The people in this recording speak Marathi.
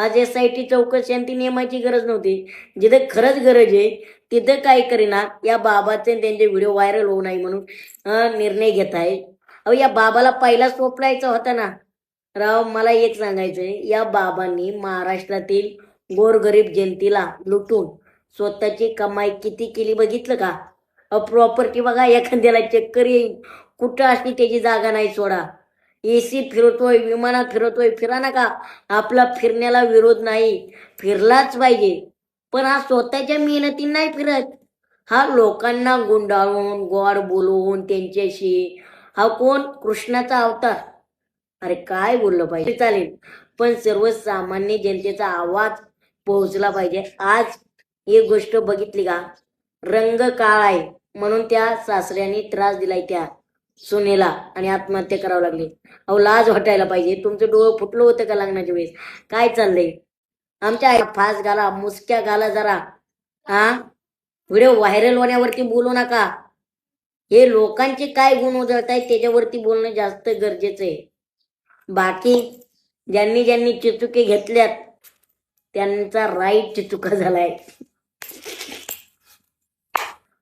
आज SIT चौकशी आणि ती नेमायची गरज नव्हती. जिथे खरंच गरज आहे तिथं काय करीना या बाबाचे आणि त्यांचे व्हिडिओ व्हायरल होऊ नये म्हणून निर्णय घेत आहे. अहो या बाबाला पहिला सोपलायचा होता ना. राव मला एक सांगायचंय, या बाबांनी महाराष्ट्रातील गोरगरीब जनतेला लुटून स्वतःची कमाई किती केली बघितलं का? प्रॉपर्टी बघा, एखाद्याला चक्कर येईल कुठं असली त्याची जागा नाही सोडा. एसी फिरतोय, विमानात फिरतोय, फिरा ना का, आपला फिरण्याला विरोध नाही, फिरलाच पाहिजे. पण हा स्वतःच्या मेहनतीने नाही फिरत, हा लोकांना गुंडाळून गोड बोलवून त्यांच्याशी. हा कोण? कृष्णाचा अवतार. अरे काय बोललं पाहिजे चालेल, पण सर्वसामान्य जनतेचा आवाज पोहोचला पाहिजे. आज एक गोष्ट बघितली का, रंग काळा आहे म्हणून त्या सासऱ्याने त्रास दिलाय त्या सुनेला आणि आत्महत्या करावं लागली. अहो लाज वाटायला पाहिजे. तुमचं डोळं फुटलं होतं का लग्नाच्या वेळेस? काय चाललंय? आमच्या आई फास घाला, मुसक्या घाला जरा. हा व्हिडिओ व्हायरल होण्यावरती बोलू नका. हे लोकांचे काय गुण उजळत आहेत त्याच्यावरती बोलणं जास्त गरजेचं आहे. बाकी ज्यांनी ज्यांनी चिचुके घेतल्यात त्यांचा राईट चिचुका झालाय.